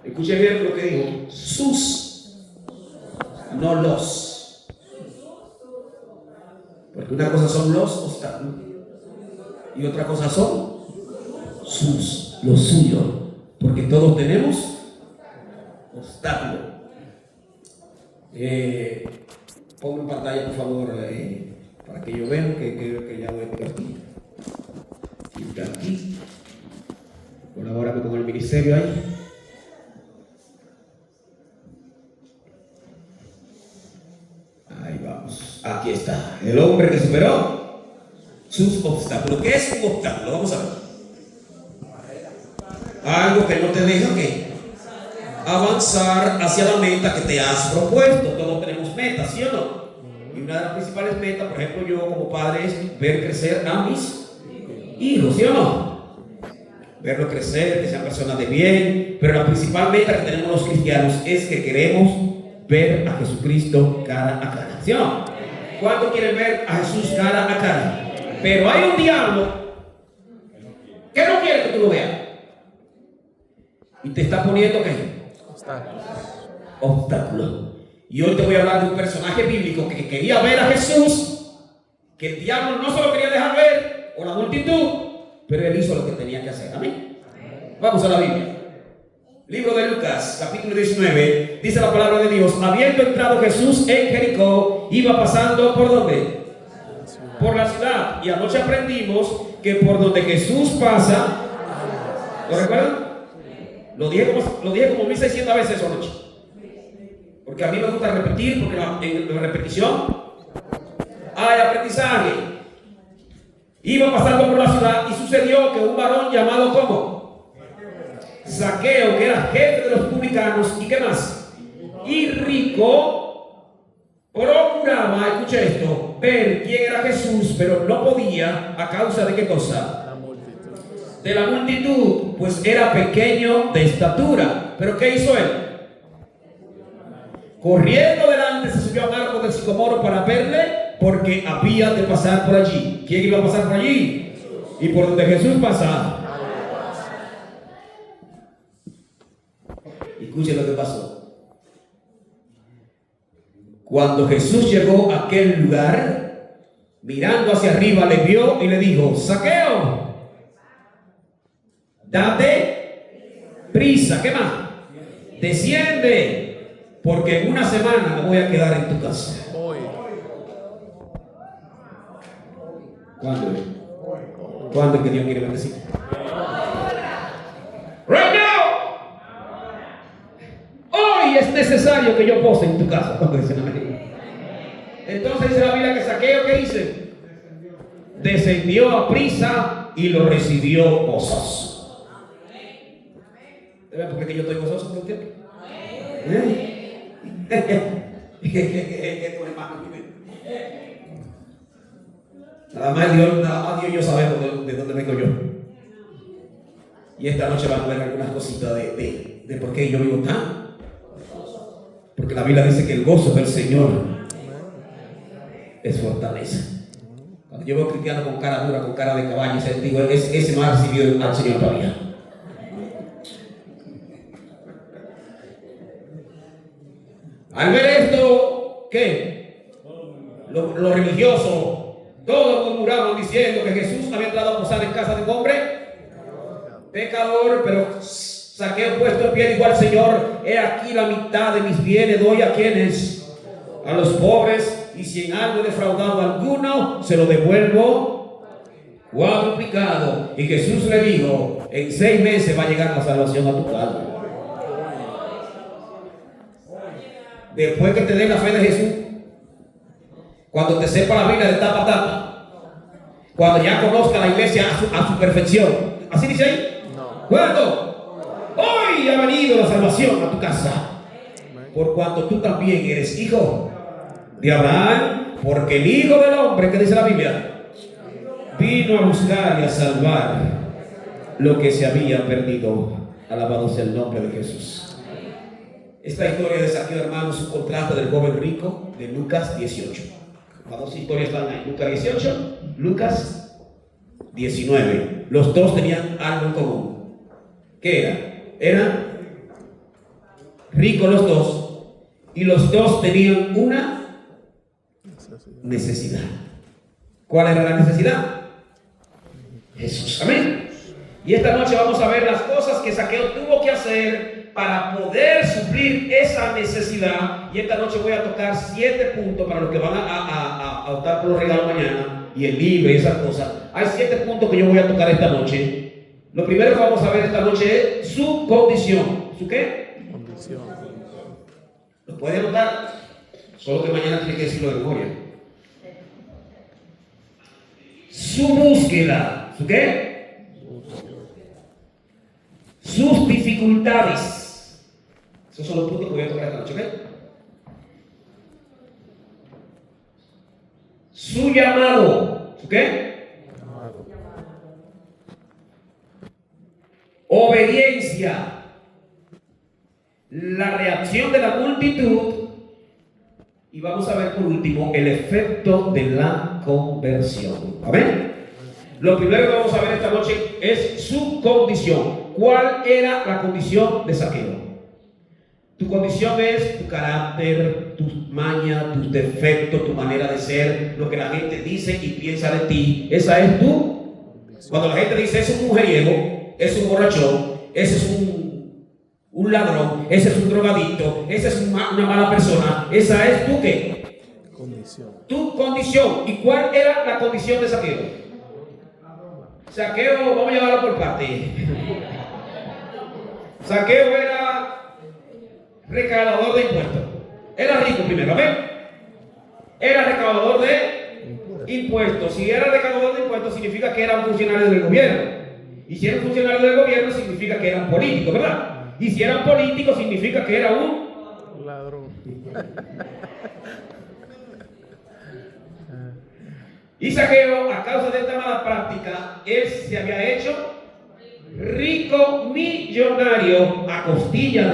Escuche bien lo que dijo. Sus, no los. Porque una cosa son los obstáculos y otra cosa son sus, lo suyo. Porque todos tenemos obstáculos. Ponme en pantalla, por favor, para que yo vea que ya voy a pegar aquí. Y aquí. Colabórame con el ministerio ahí. Ahí vamos. Aquí está. El hombre que superó sus obstáculos. ¿Qué es un obstáculo? Vamos a ver. Algo que no te deja ¿qué? Avanzar hacia la meta que te has propuesto. Todos tenemos metas, ¿sí o no? Y una de las principales metas, por ejemplo, yo como padre, es ver crecer a mis hijos, ¿sí o no? Verlos crecer, que sean personas de bien. Pero la principal meta que tenemos los cristianos es que queremos ver a Jesucristo cara a cara, ¿sí o no? ¿Cuántos quieren ver a Jesús cara a cara? Pero hay un diablo que no quiere que tú lo veas y te está poniendo ¿qué? Obstáculos. Y hoy te voy a hablar de un personaje bíblico que quería ver a Jesús, que el diablo no se lo quería dejar ver, o la multitud, pero él hizo lo que tenía que hacer. Amén. Vamos a la Biblia. Libro de Lucas, capítulo 19, dice la palabra de Dios: habiendo entrado Jesús en Jericó, iba pasando ¿por dónde? Por la ciudad. Y anoche aprendimos que por donde Jesús pasa, ¿lo recuerdan? Lo dije como 1600 veces esa noche. Porque a mí me gusta repetir, porque en la repetición hay aprendizaje. Iba pasando por la ciudad y sucedió que un varón llamado ¿cómo? Zaqueo, que era jefe de los publicanos, ¿y qué más? Y rico, procuraba, escucha esto, ver quién era Jesús, pero no podía a causa de ¿qué cosa? De la multitud, pues era pequeño de estatura. ¿Pero qué hizo él? Corriendo delante se subió a un árbol del sicomoro para verle, porque había de pasar por allí. ¿Quién iba a pasar por allí? Y por donde Jesús pasaba. Escuchen lo que pasó. Cuando Jesús llegó a aquel lugar, mirando hacia arriba, le vio y le dijo: Zaqueo, date prisa. ¿Qué más? Desciende, porque en una semana me voy a quedar en tu casa. ¿Cuándo? ¿Cuándo es que Dios quiere bendecir? Right now. Hoy es necesario que yo pose en tu casa. Entonces dice la Biblia que Zaqueo, ¿qué dice? Descendió a prisa y lo recibió gozoso. ¿Ven por qué yo estoy gozoso todo el tiempo? Nada más Dios y yo sabemos de dónde vengo yo. Y esta noche van a ver algunas cositas de por qué yo vivo tan. Porque la Biblia dice que el gozo del Señor es fortaleza. Cuando yo veo cristianos con cara dura, con cara de caballo, digo, ese no ha recibido al Señor todavía. Al ver esto, ¿qué? Los religiosos, todos murmuraban diciendo que Jesús había entrado a posar en casa de un hombre pecador. Pero Zaqueo, puesto en pie, dijo al Señor: he aquí la mitad de mis bienes doy a quienes, a los pobres, y si en algo he defraudado a alguno, se lo devuelvo cuadruplicado. Y Jesús le dijo: en 6 meses va a llegar la salvación a tu casa. Después que te dé la fe de Jesús, cuando te sepa la Biblia de tapa a tapa, cuando ya conozca la iglesia a su perfección, ¿así dice ahí? No. ¿Cuándo? Hoy ha venido la salvación a tu casa, por cuanto tú también eres hijo de Abraham, porque el Hijo del Hombre, ¿qué dice la Biblia? Vino a buscar y a salvar lo que se había perdido. Alabado sea el nombre de Jesús. Esta historia de Zaqueo, hermanos, es un contraste del joven rico de Lucas 18. Las dos historias están ahí, Lucas 18, Lucas 19. Los dos tenían algo en común. ¿Qué era? Eran ricos los dos y los dos tenían una necesidad. ¿Cuál era la necesidad? Jesús. Amén. Y esta noche vamos a ver las cosas que Zaqueo tuvo que hacer para poder suplir esa necesidad. Y esta noche voy a tocar 7 puntos para los que van a optar por los regalos mañana y el libro y esas cosas. Hay 7 puntos que yo voy a tocar esta noche. Lo primero que vamos a ver esta noche es su condición. ¿Su qué? Condición. ¿Lo puede anotar? Solo que mañana tiene que decirlo de memoria. Su búsqueda. ¿Su qué? Sus dificultades. Esos son los puntos que voy a tocar esta noche, ¿ok? Su llamado. ¿Su qué? Obediencia. La reacción de la multitud. Y vamos a ver por último el efecto de la conversión. ¿Amén? Lo primero que vamos a ver esta noche es su condición. ¿Cuál era la condición de Zaqueo? Tu condición es tu carácter, tus mañas, tus defectos, tu manera de ser, lo que la gente dice y piensa de ti. Esa es tu. Cuando la gente dice, es un mujeriego, es un borrachón, ese es un ladrón, ese es un drogadicto, esa es una mala persona. Esa es tu ¿qué? Condición. Tu condición. ¿Y cuál era la condición de Zaqueo? Zaqueo, vamos a llevarlo por parte. Zaqueo era recaudador de impuestos. Era rico primero, ¿ven? Era recaudador de impuestos. Si era recaudador de impuestos, significa que era un funcionario del gobierno. Y si era un funcionario del gobierno, significa que era un político, ¿verdad? Y si era un político, significa que era un ladrón. Y Zaqueo, a causa de esta mala práctica, él se había hecho rico millonario a costilla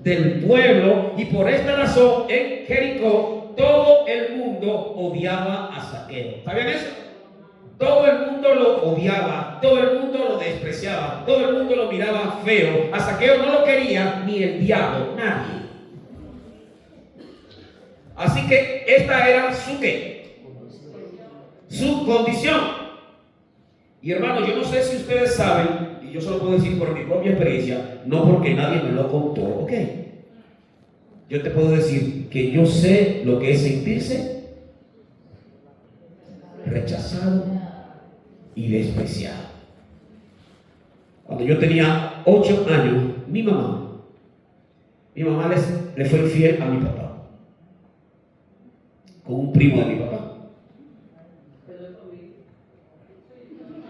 del pueblo, y por esta razón en Jericó todo el mundo odiaba a Zaqueo. ¿Sabían eso? Todo el mundo lo odiaba, todo el mundo lo despreciaba, todo el mundo lo miraba feo. A Zaqueo no lo quería ni el diablo, nadie. Así que esta era su ¿qué? Su condición. Y hermano, yo no sé si ustedes saben, y yo solo puedo decir por mi propia experiencia, no porque nadie me lo contó, ¿ok? Yo te puedo decir que yo sé lo que es sentirse rechazado y despreciado. Cuando yo tenía 8 años, mi mamá le fue infiel a mi papá, con un primo de mi papá.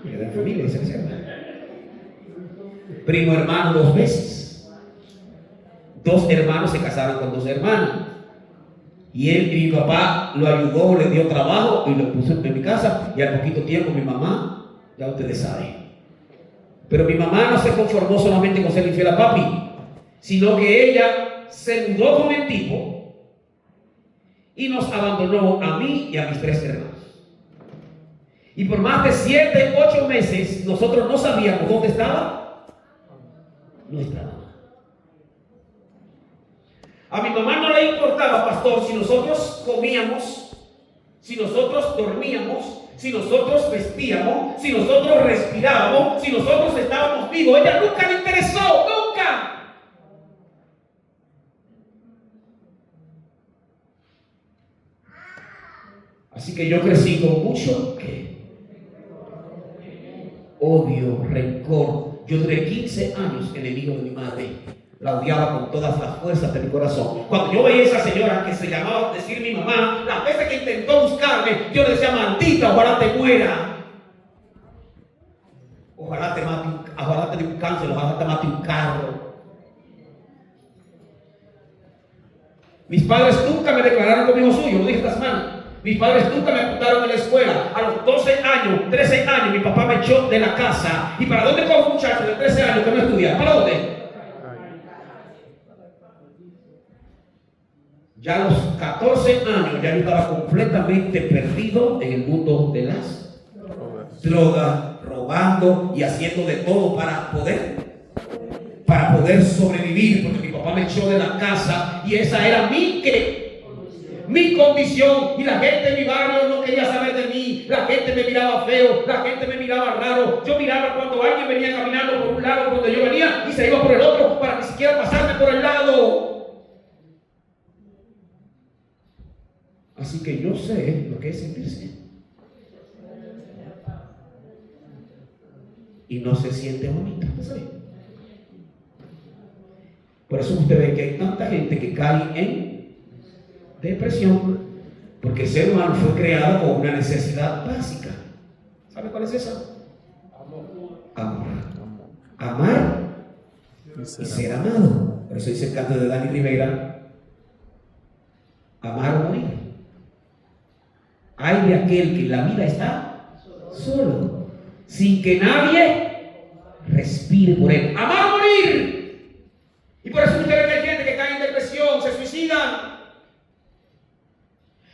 De familia, primo hermano 2 veces. 2 hermanos se casaron con 2 hermanos. Y él y mi papá lo ayudó, le dio trabajo y lo puso en mi casa. Y al poquito tiempo mi mamá, ya ustedes saben. Pero mi mamá no se conformó solamente con ser infiel a papi, sino que ella se mudó con el tipo y nos abandonó a mí y a mis 3 hermanos. Y por más de 7, 8 meses nosotros no sabíamos dónde estaba. No estaba. A mi mamá no le importaba, pastor, si nosotros comíamos, si nosotros dormíamos, si nosotros vestíamos, si nosotros respirábamos, si nosotros estábamos vivos. Ella nunca le interesó, nunca. Así que yo crecí con mucho odio, rencor. Yo duré 15 años enemigo de mi madre. La odiaba con todas las fuerzas de mi corazón. Cuando yo veía a esa señora que se llamaba decir mi mamá, las veces que intentó buscarme, yo le decía, maldita, ojalá te muera. Ojalá te mate, ojalá te dé un cáncer, ojalá te mate un carro. Mis padres nunca me declararon como hijo suyo, lo dije esta semana. Mis padres nunca me apuntaron en la escuela. A los 12 años, 13 años, mi papá me echó de la casa. ¿Y para dónde fue un muchacho de 13 años que no estudia? ¿Para dónde? Ya a los 14 años ya yo estaba completamente perdido en el mundo de las drogas. droga, robando y haciendo de todo para poder sobrevivir, porque mi papá me echó de la casa y esa era mi condición, y la gente de mi barrio no quería saber de mí, la gente me miraba feo, la gente me miraba raro. Yo miraba cuando alguien venía caminando por un lado cuando yo venía y se iba por el otro para ni siquiera pasarme por el lado. Así que yo sé lo que es sentirse y no se siente bonito. Por eso usted ve que hay tanta gente que cae en depresión, porque el ser humano fue creado con una necesidad básica. ¿Sabe cuál es esa? Amor. Amar y ser amado. Por eso dice el canto de Dani Rivera: amar o morir. Hay de aquel que en la vida está solo, sin que nadie respire por él. Amar o morir. Y por eso usted ve que hay gente que cae en depresión, se suicidan.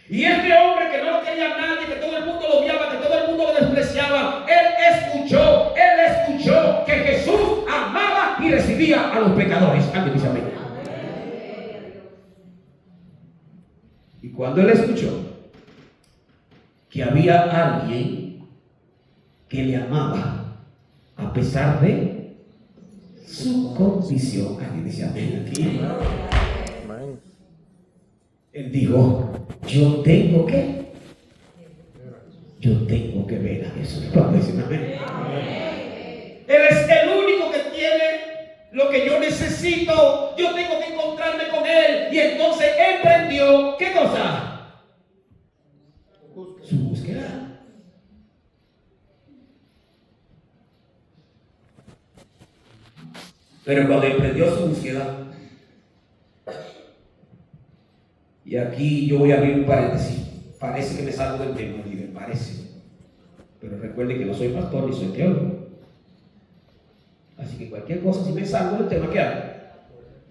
Y este hombre que no lo quería nadie, que todo el mundo lo odiaba, que todo el mundo lo despreciaba, él escuchó que Jesús amaba y recibía a los pecadores. Alguien dice amén. Y cuando él escuchó que había alguien que le amaba a pesar de su condición, alguien dice amén aquí. Él dijo: yo tengo que ver a Jesús. ¿Cuándo dicen amén? Él es el único que tiene lo que yo necesito. Yo tengo que encontrarme con Él. Y entonces emprendió, ¿qué cosa? Su búsqueda. Pero cuando emprendió su búsqueda, y aquí yo voy a abrir un paréntesis. Parece que me salgo del tema, líder, parece. Pero recuerde que no soy pastor ni soy teólogo. Así que cualquier cosa, si me salgo del tema, ¿qué hago?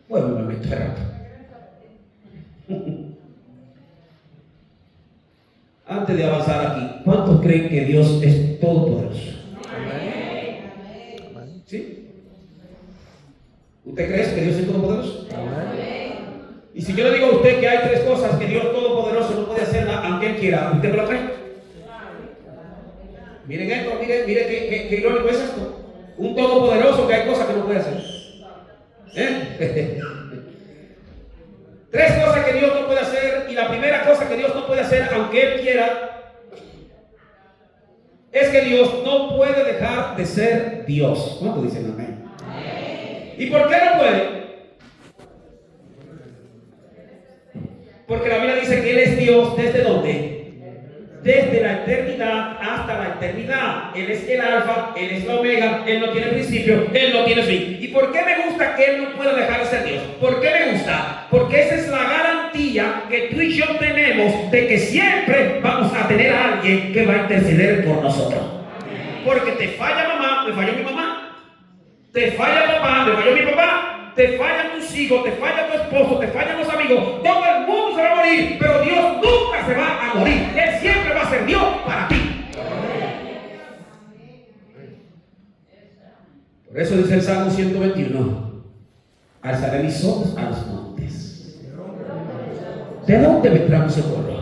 Bueno, me meto de rato. Antes de avanzar aquí, ¿cuántos creen que Dios es todopoderoso? ¿Sí? ¿Usted cree que Dios es todopoderoso? Y si yo le digo a usted que hay tres cosas que Dios Todopoderoso no puede hacer aunque Él quiera, ¿usted me lo cree? Miren esto, miren qué irónico es esto. Un Todopoderoso que hay cosas que no puede hacer. Tres cosas que Dios no puede hacer, y la primera cosa que Dios no puede hacer aunque Él quiera es que Dios no puede dejar de ser Dios. ¿Cuánto dicen amén? ¿Y por qué no puede? Porque la Biblia dice que Él es Dios ¿desde dónde? Desde la eternidad hasta la eternidad. Él es el alfa, Él es la omega, Él no tiene principio, Él no tiene fin. ¿Y por qué me gusta que Él no pueda dejar de ser Dios? ¿Por qué me gusta? Porque esa es la garantía que tú y yo tenemos de que siempre vamos a tener a alguien que va a interceder por nosotros. Porque te falla mamá, me falló mi mamá. Te falla papá, me falló mi papá. Te fallan tus hijos, te falla tu esposo, te fallan los amigos. Todo el mundo se va a morir, pero Dios nunca se va a morir. Él siempre va a ser Dios para ti. Por eso dice el Salmo 121: alzaré mis ojos a los montes. ¿De dónde vendrá mi socorro?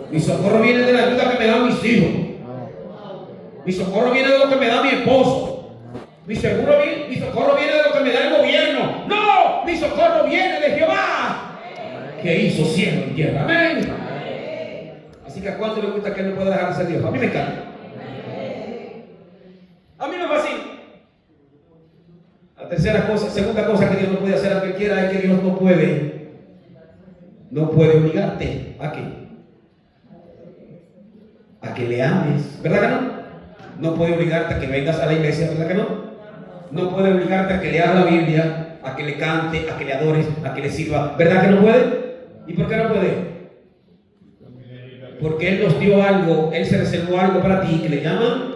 Mi socorro viene de la ayuda que me dan mis hijos. Mi socorro viene de lo que me da mi esposo. Mi socorro viene de lo que me da el gobierno. No, mi socorro viene de Jehová, que hizo cielo y tierra. Amén. Así que ¿a cuánto le gusta que Él no pueda dejar de ser Dios? A mí me encanta. A mí me fascina. La segunda cosa que Dios no puede hacer aunque quiera es que Dios no puede obligarte a qué? A que le ames, ¿verdad que no? No puede obligarte a que vengas a la iglesia, ¿verdad que no? No puede obligarte a que leas la Biblia, a que le cante, a que le adores, a que le sirva. ¿Verdad que no puede? ¿Y por qué no puede? Porque Él nos dio algo, Él se reservó algo para ti que le llaman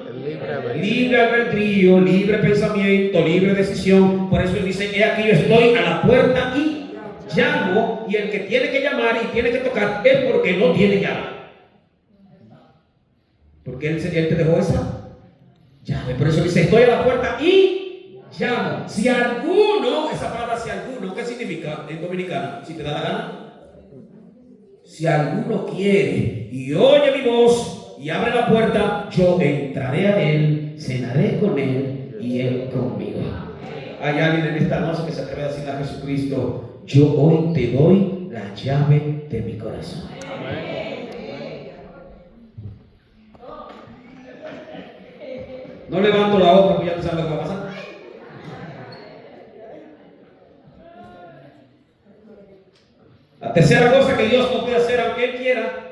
libre albedrío, libre pensamiento, libre decisión. Por eso Él dice: he aquí yo estoy a la puerta y llamo. Y el que tiene que llamar y tiene que tocar es porque no tiene llave. Porque Él te dejó esa llame. Por eso dice, estoy a la puerta y llamo. Si alguno, esa palabra si alguno, ¿qué significa en dominicano? Si te da la gana. Si alguno quiere y oye mi voz y abre la puerta, yo entraré a él, cenaré con él y él conmigo. Hay alguien en esta noche que se atreve a decirle a Jesucristo, yo hoy te doy la llave de mi corazón. No levanto la otra porque ya tú sabes lo que va a pasar. La tercera cosa que Dios no puede hacer aunque Él quiera,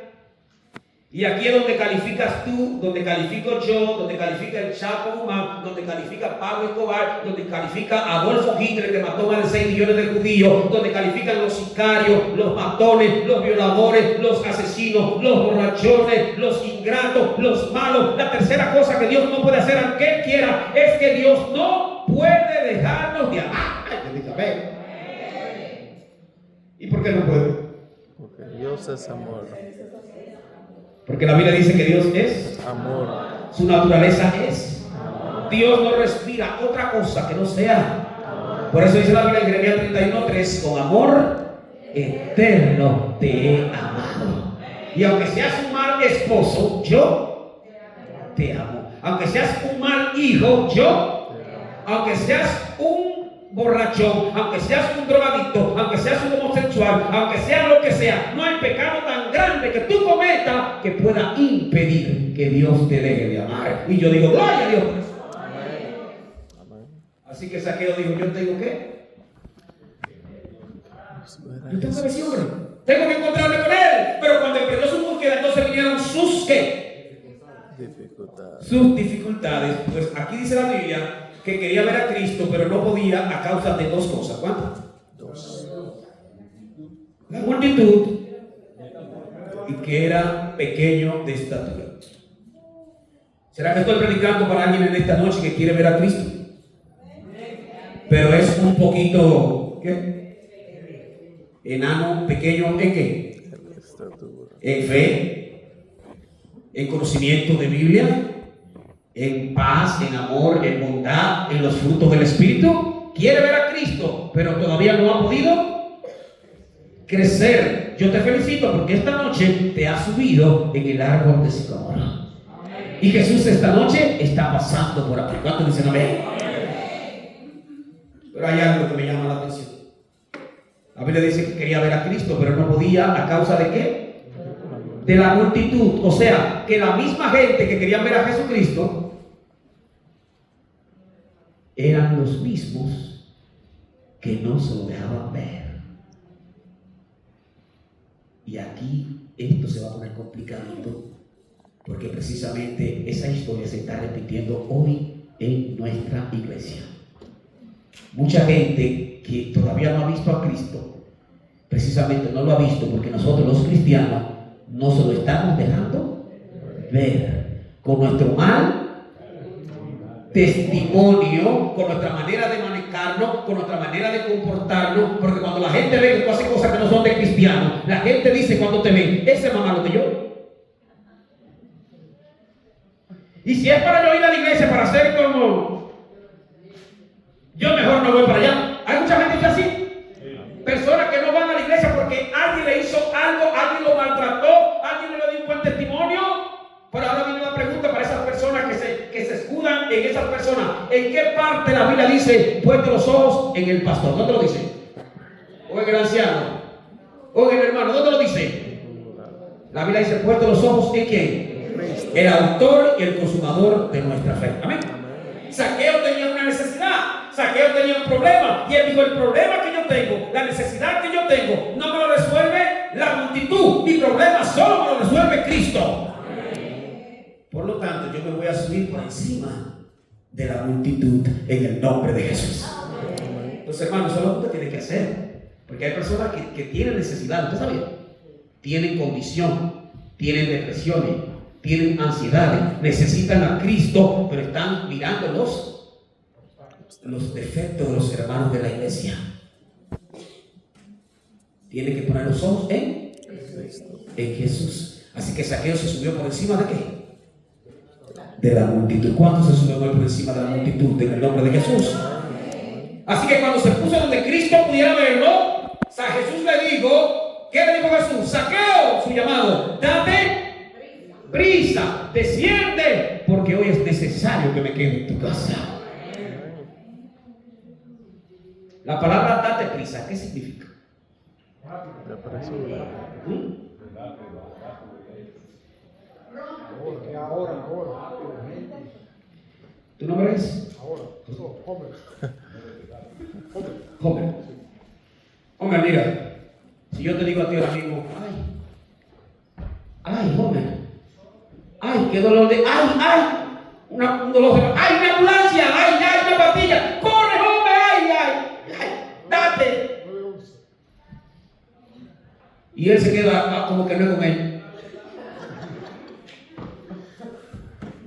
y aquí es donde calificas tú, donde califico yo, donde califica el Chapo Guzmán, donde califica Pablo Escobar, donde califica Adolfo Hitler que mató más de 6 millones de judíos, donde califican los sicarios, los matones, los violadores, los asesinos, los borrachones, los ingratos, los malos. La tercera cosa que Dios no puede hacer aunque Él quiera es que Dios no puede dejarnos de amar. ¿Y por qué no puede? Porque Dios es amor. Porque la Biblia dice que Dios es amor. Su naturaleza es amor. Dios no respira otra cosa que no sea amor. Por eso dice la Biblia en Jeremías 31:3, con amor eterno te he amado. Y aunque seas un mal esposo, yo te amo. Aunque seas un mal hijo, yo. Aunque seas un borrachón, aunque seas un drogadicto, aunque seas un homosexual, aunque sea lo que sea, no hay pecado tan grande que tú cometas que pueda impedir que Dios te deje de amar. Y yo digo, gloria a Dios por eso. Así que Zaqueo dijo, yo tengo que yo tengo que ver ese hombre, tengo que encontrarme con él. Pero cuando empezó su búsqueda, entonces vinieron sus ¿qué? Sus dificultades. Pues aquí dice la Biblia que quería ver a Cristo, pero no podía a causa de dos cosas. ¿Cuántas? Dos. La multitud y que era pequeño de estatura. ¿Será que estoy predicando para alguien en esta noche que quiere ver a Cristo? Pero es un poquito, ¿qué? Enano, pequeño, ¿en qué? En fe, en conocimiento de Biblia, en paz, en amor, en bondad, en los frutos del Espíritu. Quiere ver a Cristo, pero todavía no ha podido crecer. Yo te felicito porque esta noche te has subido en el árbol de sicómoro. Y Jesús esta noche está pasando por aquí. ¿Cuántos dicen amén? Pero hay algo que me llama la atención. La Biblia dice que quería ver a Cristo, pero no podía a causa de ¿qué? De la multitud. O sea, que la misma gente que quería ver a Jesucristo eran los mismos que no se lo dejaban ver. Y aquí esto se va a poner complicadito, porque precisamente esa historia se está repitiendo hoy en nuestra iglesia. Mucha gente que todavía no ha visto a Cristo, precisamente no lo ha visto porque nosotros los cristianos no se lo estamos dejando ver con nuestro mal testimonio, con nuestra manera de manejarnos, con nuestra manera de comportarnos. Porque cuando la gente ve que tú haces cosas que no son de cristianos, la gente dice cuando te ven, ese mamá lo que yo. Y si es para yo ir a la iglesia para hacer como yo, mejor no voy para allá. Hay mucha gente que es así. Personas que no van a la iglesia porque alguien le hizo algo, alguien lo maltrató, alguien no le dio un buen testimonio. Pero ahora viene la pregunta para esas personas que se escudan en esas personas. ¿En qué parte de la Biblia dice pueste los ojos en el pastor? ¿Dónde lo dice? ¿O en el anciano? ¿O en el hermano? ¿Dónde lo dice? La Biblia dice pueste los ojos en quién? El autor y el consumador de nuestra fe. Amén. Zaqueo tenía una necesidad. Zaqueo tenía un problema. Y él dijo, el problema que yo tengo, la necesidad que yo tengo, no me lo resuelve la multitud. Mi problema solo me lo resuelve Cristo. Por lo tanto, yo me voy a subir por encima de la multitud en el nombre de Jesús. Entonces, hermanos, eso es lo que usted tiene que hacer. Porque hay personas que tienen necesidad, ¿usted sabe? Tienen condición, tienen depresiones, tienen ansiedades, necesitan a Cristo, pero están mirando los defectos de los hermanos de la iglesia. Tienen que poner los ojos en Jesús. Así que Zaqueo se subió por encima de ¿qué? de la multitud. ¿Cuántos se suben hoy por encima de la multitud en el nombre de Jesús? Así que cuando se puso donde Cristo pudiera verlo, Jesús le dijo, ¿qué le dijo Jesús? Zaqueo, su llamado, date prisa, desciende, porque hoy es necesario que me quede en tu casa. La palabra date prisa, ¿qué significa? Ahora. ¿Tu nombre es? Joven. Hombre, mira, si yo te digo a ti ahora mismo, ay, joven, ay, qué dolor de, un dolor de, una ambulancia, una pastilla, corre, joven, date. Y él se queda como que no es con él.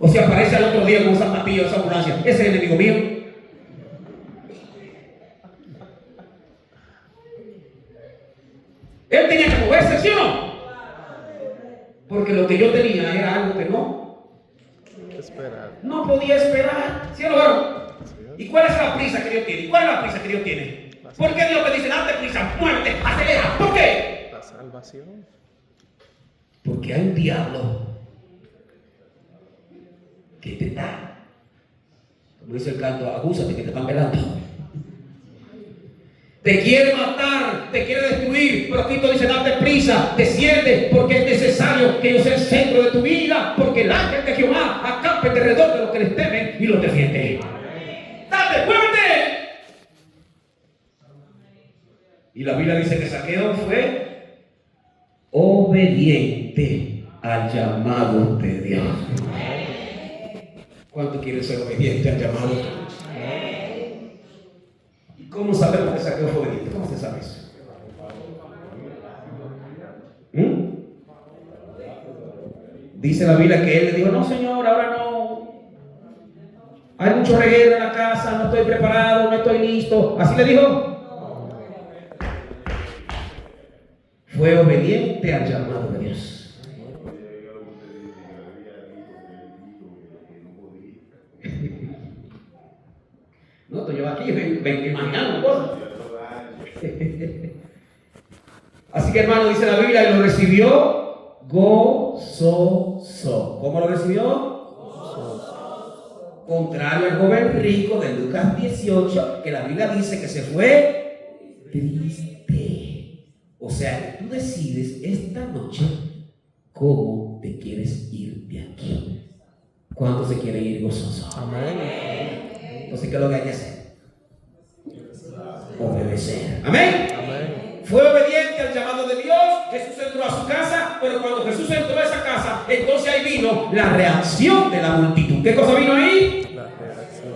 O si aparece al otro día con esa pastilla o esa ambulancia, ese es el enemigo mío. Él tenía que moverse, ¿sí o no? Porque lo que yo tenía era algo que no podía esperar. ¿Sí o no, varón? ¿Y cuál es la prisa que Dios tiene? ¿Cuál es la prisa que Dios tiene? ¿Por qué Dios te dice, date prisa, muévete, acelera? ¿Por qué? La salvación. Porque hay un diablo que te da, como dice el canto, abúsate que te están velando. Te quiere matar, te quiere destruir, pero Cristo dice, date prisa, desciende, porque es necesario que yo sea el centro de tu vida, porque el ángel de Jehová acampa alrededor de los que les temen y los defiende. Date, muévete. Y la Biblia dice que Zaqueo fue obediente al llamado de Dios. ¿Cuánto quieres ser obediente al llamado? ¿Y cómo sabemos que Zaqueo fue obediente? ¿Cómo se sabe eso? Dice la Biblia que él le dijo, no señor, ahora no. Hay mucho reguero en la casa, no estoy preparado, no estoy listo. ¿Así le dijo? Fue obediente al llamado de Dios. No, estoy yo aquí, ven imaginando cosas. Así que hermano, dice la Biblia, y lo recibió gozoso. ¿Cómo lo recibió? Gozoso. Contrario al joven rico de Lucas 18, que la Biblia dice que se fue triste. O sea, que tú decides esta noche cómo te quieres ir de aquí. ¿Cuántos se quieren ir gozosos? Amén. Entonces, ¿qué es lo que hay que hacer? Obedecer. Amén. Amén. Fue obediente al llamado de Dios. Jesús entró a su casa, pero cuando Jesús entró a esa casa, entonces ahí vino la reacción de la multitud. ¿Qué cosa vino ahí? La reacción.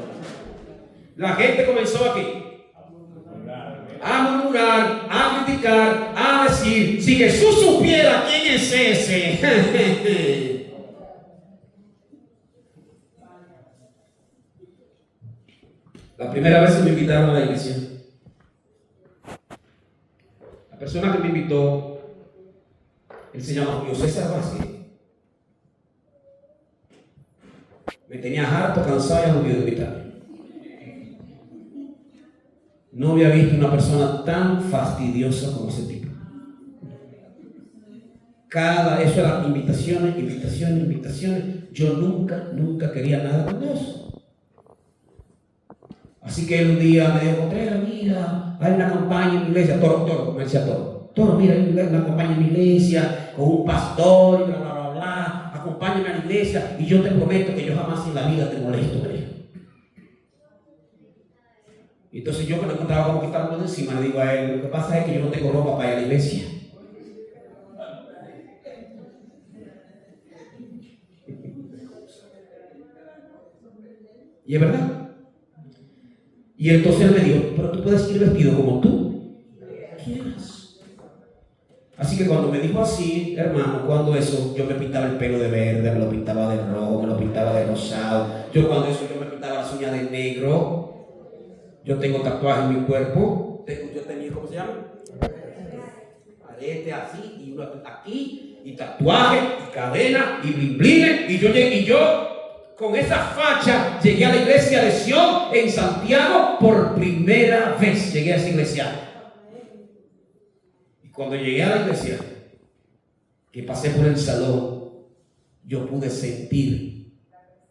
La gente comenzó aquí a murmurar, a criticar, a decir, si Jesús supiera quién es ese. La primera vez que me invitaron a la iglesia, la persona que me invitó, él se llama Julio César Vázquez. Me tenía harto, cansado y aburrido de invitarme. No había visto una persona tan fastidiosa como ese tipo. Eso era invitaciones. Yo nunca quería nada con Dios. Así que él un día me dijo, Contreras, mira, hay una campaña en mi iglesia, Toro, me decía Toro, mira, hay una campaña en mi iglesia con un pastor y bla, bla, bla, bla, acompáñame a la iglesia y yo te prometo que yo jamás en la vida te molesto, me dijo. Y entonces yo que me encontraba como que estaba por encima, le digo a él, lo que pasa es que yo no tengo ropa para ir a la iglesia. Y es verdad. Y entonces él me dijo, pero tú puedes ir vestido como tú quieras. Así que cuando me dijo así, hermano, cuando eso, yo me pintaba el pelo de verde, me lo pintaba de rojo, me lo pintaba de rosado. Yo cuando eso, yo me pintaba las uñas de negro. Yo tengo tatuajes en mi cuerpo. Yo tenía, ¿cómo se llama? Arete así, y uno aquí, y tatuaje, y cadena, y blimblines. Y yo con esa facha llegué a la iglesia de Sion en Santiago por primera vez. Llegué a esa iglesia. Y cuando llegué a la iglesia, que pasé por el salón, yo pude sentir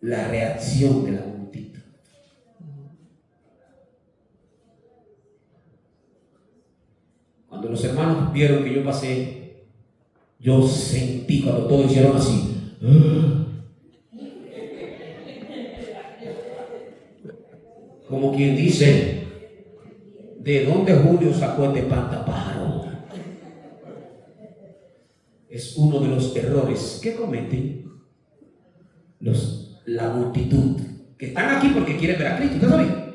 la reacción de la multitud. Cuando los hermanos vieron que yo pasé, yo sentí cuando todos hicieron así. Como quien dice, ¿de dónde Julio sacó este pantapájaro? Es uno de los errores que cometen la multitud que están aquí porque quieren ver a Cristo. ¿Usted sabía?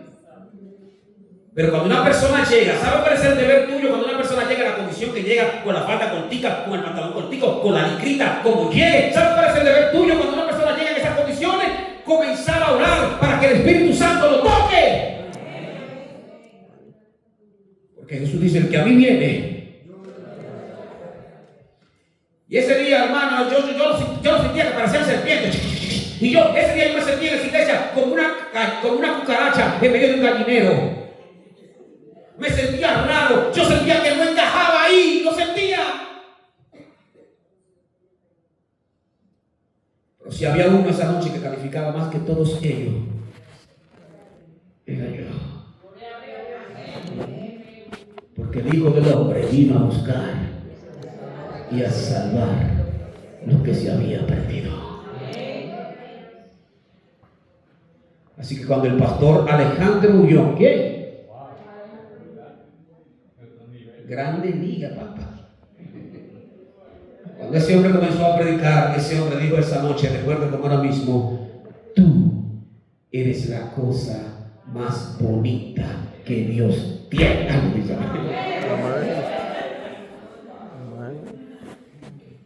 Pero cuando una persona llega, ¿sabe cuál es el deber tuyo? Cuando una persona llega a la condición que llega con la falda cortica, con el pantalón cortico, con la licrita, como llegue, ¿sabe cuál es el deber tuyo? Cuando una persona llega en esas condiciones, comenzar a orar para que el Espíritu Santo lo toque. Porque Jesús dice, el que a mí viene. Y ese día, hermano, yo sentía que parecían serpientes. Y ese día yo me sentía en esa iglesia como una cucaracha en medio de un gallinero. Me sentía raro, yo sentía que no encajaba ahí, lo sentía. Pero si había uno esa noche que calificaba más que todos ellos, era yo. Porque el Hijo del Hombre vino a buscar y a salvar lo que se había perdido. Así que cuando el pastor Alejandro Ullón, ¿qué? Grande liga, papá. Cuando ese hombre comenzó a predicar, ese hombre dijo esa noche, recuerdo como ahora mismo, tú eres la cosa más bonita que Dios tiene.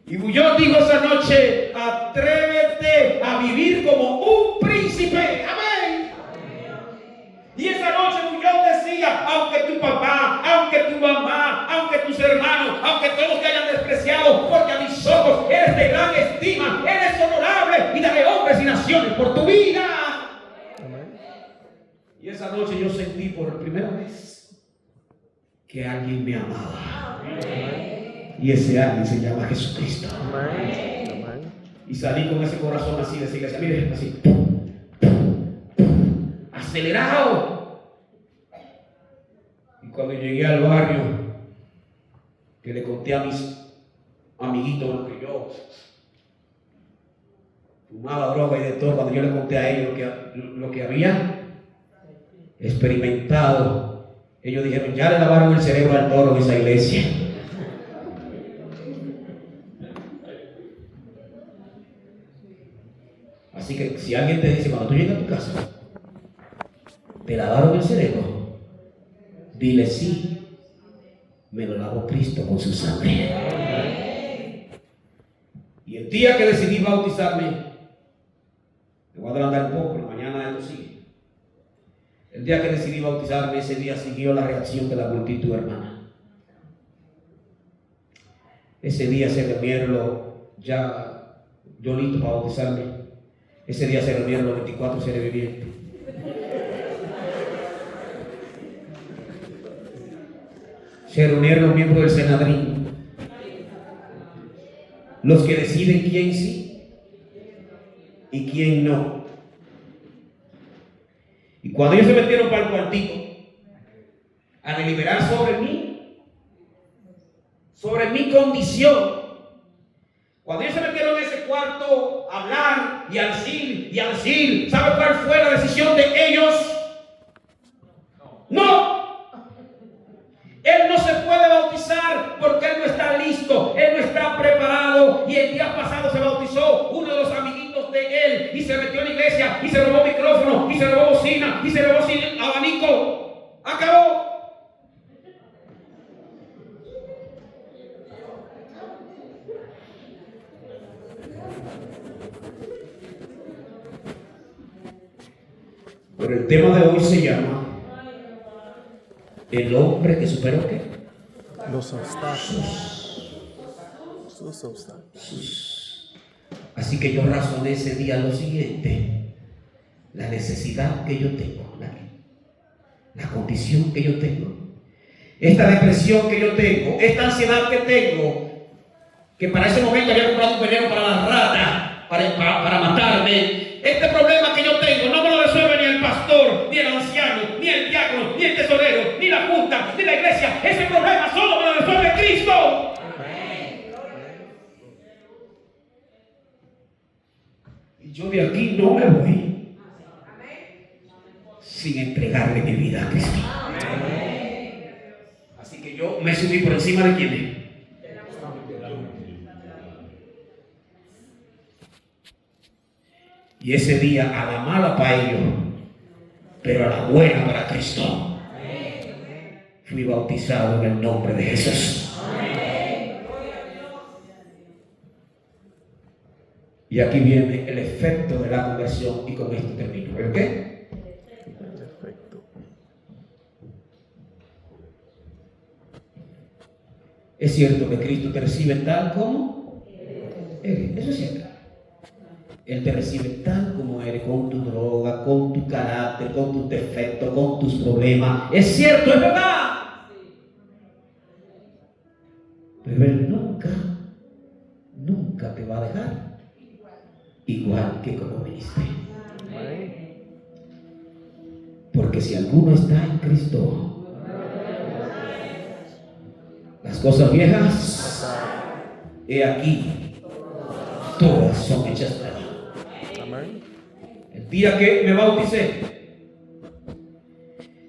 Y Bullón dijo esa noche, atrévete a vivir como un príncipe. Amén. Y esa noche Bullón decía, aunque tu papá, aunque tu mamá, aunque tus hermanos, aunque todos te hayan despreciado, porque a mis ojos eres de gran estima, eres honorable y daré hombres y naciones por tu vida. Amén. Y esa noche yo sentí por primera vez que alguien me amaba. Amén. Y ese alguien se llama Jesucristo. Amén. Y salí con ese corazón así, decirle así, mire, así, acelerado. Y cuando llegué al barrio, que le conté a mis amiguitos lo que yo fumaba droga y de todo, cuando yo le conté a ellos lo que había experimentado, ellos dijeron, ya le lavaron el cerebro al toro en esa iglesia. Así que si alguien te dice, cuando tú llegas a tu casa, ¿te lavaron el cerebro? Dile sí, me lo lavó Cristo con su sangre. Y el día que decidí bautizarme, me voy a adelantar un poco, la mañana esto sigue. El día que decidí bautizarme, ese día siguió la reacción de la multitud, hermana. Ese día se reunieron ya yo listo para bautizarme. Ese día se reunieron los 24 seres vivientes. Se reunieron los miembros del Senadrín, los que deciden quién sí y quién no. Y cuando ellos se metieron para el cuartito a deliberar sobre mi condición, cuando ellos se metieron en ese cuarto a hablar y a decir, ¿sabe cuál fue la decisión de ellos? No. Él no se puede bautizar porque él no está listo, él no está preparado. Y el día pasado se bautizó uno de los amiguitos de él y se metió en la iglesia y se robó micrófono y se robó bocina y se robó sin abanico. Acabó. Pero el tema de hoy se llama el hombre que superó ¿qué? Los obstáculos. Sus obstáculos. Así que yo razoné ese día lo siguiente. la necesidad que yo tengo, la condición que yo tengo, esta depresión que yo tengo, esta ansiedad que tengo, que para ese momento había comprado un veneno para las ratas, para matarme. Este problema que yo tengo no me lo resuelve ni el pastor, ni el anciano, ni el diácono, ni el tesorero, ni la junta, ni la iglesia. Ese problema solo me lo resuelve Cristo. Y yo de aquí no me voy sin entregarle mi vida a Cristo. Así que yo me subí por encima de quién es. Y ese día, a la mala para ellos, pero a la buena para Cristo, fui bautizado en el nombre de Jesús. Y aquí viene el efecto de la conversión, y con esto termino. ¿El qué? El efecto. Es cierto que Cristo te recibe tal como eres. Eso es cierto. Él te recibe tal como eres, con tu droga, con tu carácter, con tus defectos, con tus problemas. Es cierto, es verdad. Pero Él nunca te va a dejar igual que como viniste. Porque si alguno está en Cristo, las cosas viejas, he aquí, todas son hechas nuevas. El día que me bauticé,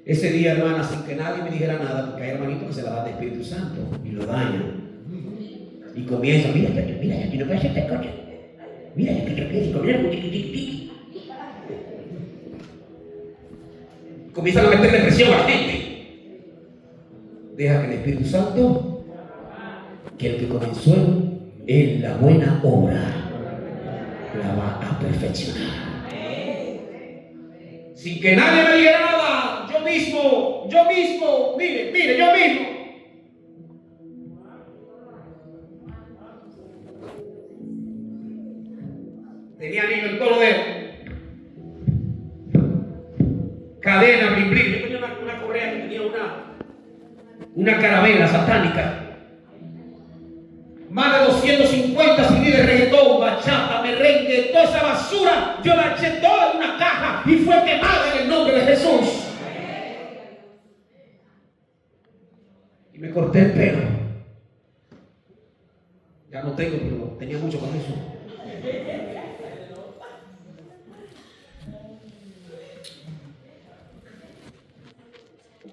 ese día, hermana, sin que nadie me dijera nada, porque hay hermanitos que se la dan de Espíritu Santo y lo dañan. Y comienzan, mira, no puedes hacer esta cosa. Mira, comienzan a meterle presión a la gente. Deja que el Espíritu Santo, que el que comenzó en la buena obra, la va a perfeccionar. Sin que nadie me diga nada, yo mismo, mire, yo mismo. Tenía niño en todo lo dedo. Cadena, blin blin. Yo tenía una correa que tenía una carabela satánica. Más de 250 CD de reggaetón, bachata, merengue, toda esa basura, yo la eché toda en una caja y fue quemada en el nombre de Jesús. Y me corté el pelo. Ya no tengo, pero tenía mucho con eso.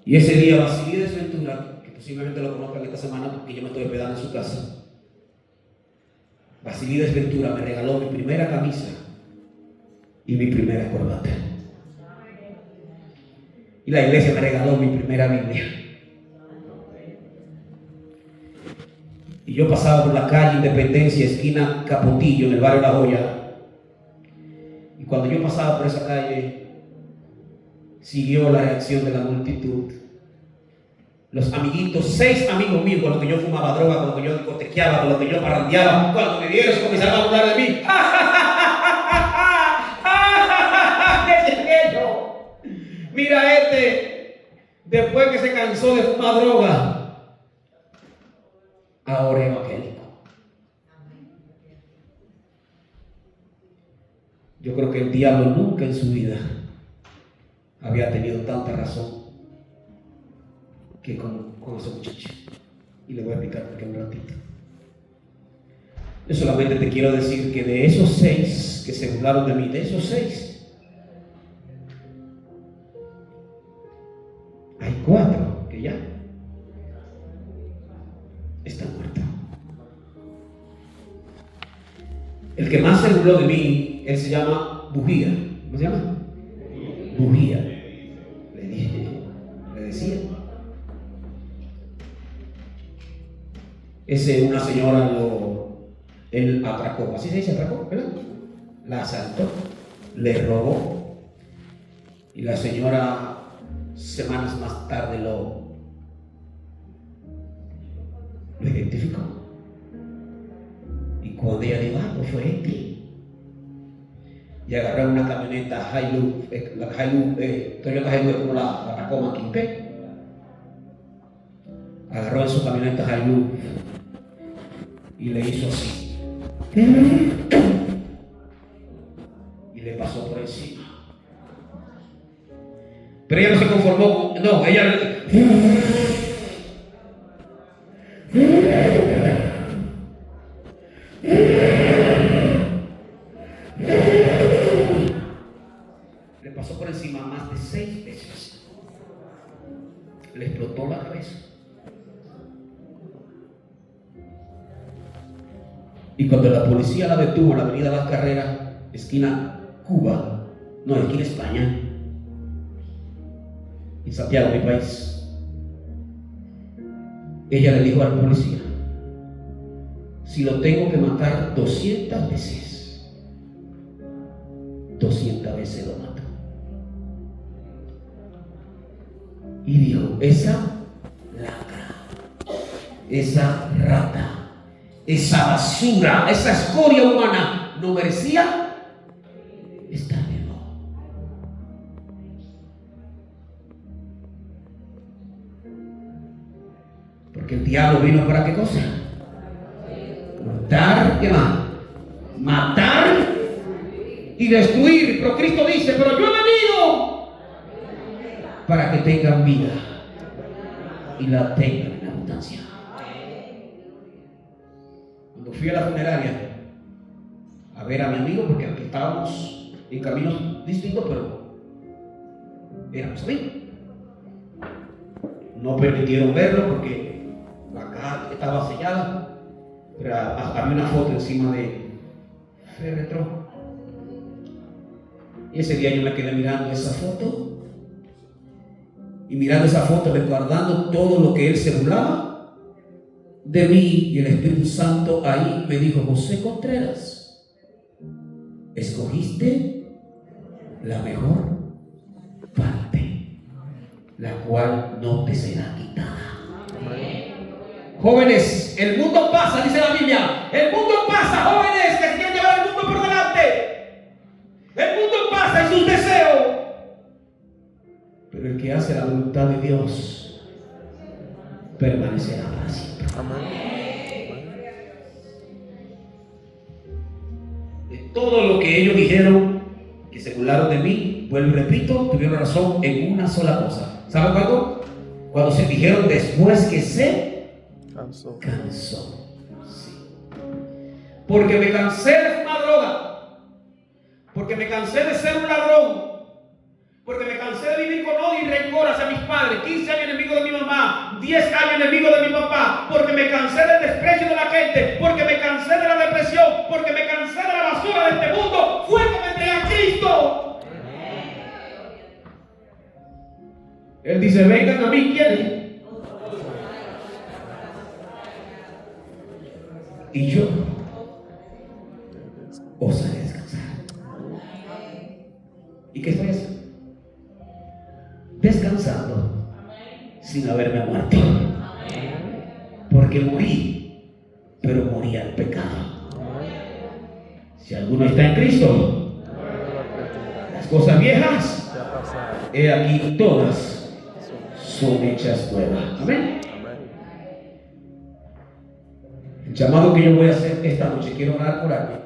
Y ese día Basilides Ventura, que posiblemente lo conozcan esta semana porque yo me estoy hospedando en su casa, Basilides Ventura me regaló mi primera camisa y mi primera corbata. Y la iglesia me regaló mi primera Biblia. Y yo pasaba por la calle Independencia, esquina Capotillo, en el barrio La Joya. Y cuando yo pasaba por esa calle, siguió la reacción de la multitud. Los amiguitos, 6 amigos míos, con los que yo fumaba droga, con los que yo discotequeaba, con los que yo parrandeaba, cuando me vieron comenzaron a hablar de mí. ¿Qué llegué yo? Mira después que se cansó de fumar droga, ahora es evangélico. Yo creo que el diablo nunca en su vida había tenido tanta razón que con ese muchacho. Y le voy a explicar por qué un ratito. Yo solamente te quiero decir que de esos 6 que se burlaron de mí, de esos 6, hay 4 que ya están muertos. El que más se burló de mí, él se llama Bujía. ¿Cómo se llama? Bujía. Le decía. Una señora él atracó, así se dice, atracó, ¿verdad? La asaltó, le robó. Y la señora, semanas más tarde, lo identificó. Y cuando ella dijo, pues fue este. y agarró una camioneta Hilux, la Hilux, Toyota Hilux como la Tacoma aquí, ¿ok? Agarró en su camioneta Hilux y le hizo así. Y le pasó por encima. Pero ella no se conformó con, no, ella le pasó por encima más de 6 veces. Le explotó la cabeza. Y cuando la policía la detuvo en la avenida Las Carreras, esquina Cuba, no, esquina España, en Santiago, mi país, ella le dijo al policía: si lo tengo que matar 200 veces, 200 veces lo mato. Y dijo: esa lacra, esa rata, esa basura, esa escoria humana no merecía estar vivo. Porque el diablo vino para qué cosa? Matar, ¿qué más? Matar y destruir. Pero Cristo dice: pero yo he venido para que tengan vida y la tengan en abundancia. Cuando fui a la funeraria a ver a mi amigo, porque aquí estábamos en caminos distintos, pero éramos amigos, no permitieron verlo porque la caja estaba sellada, pero había una foto encima de féretro. Y ese día yo me quedé mirando esa foto, y mirando esa foto, recordando todo lo que él se burlaba de mí, y el Espíritu Santo ahí me dijo: José Contreras, escogiste la mejor parte, la cual no te será quitada. Jóvenes, el mundo pasa, dice la Biblia. El mundo pasa, jóvenes que quieren llevar el mundo por delante. El mundo pasa en sus deseos. Pero el que hace la voluntad de Dios permanecerá para siempre. De todo lo que ellos dijeron, que se burlaron de mí, vuelvo y repito, tuvieron razón en una sola cosa. ¿Saben cuándo? Cuando se dijeron después que se cansó. Sí. Porque me cansé de fumar droga, porque me cansé de ser un ladrón, porque me cansé de vivir con odio y rencor hacia mis padres, 15 años enemigo de mi mamá, 10 años enemigo de mi papá, porque me cansé del desprecio de la gente, porque me cansé de la depresión, porque me cansé de la basura de este mundo. Fue que me entregué a Cristo. Él dice: vengan a mí, ¿quiénes? Y yo os haré descansar. ¿Y qué estoy haciendo? Descansando sin haberme muerto. Porque morí, pero morí al pecado. Si alguno está en Cristo, las cosas viejas, he aquí todas son hechas nuevas. Amén. El llamado que yo voy a hacer esta noche, quiero orar por alguien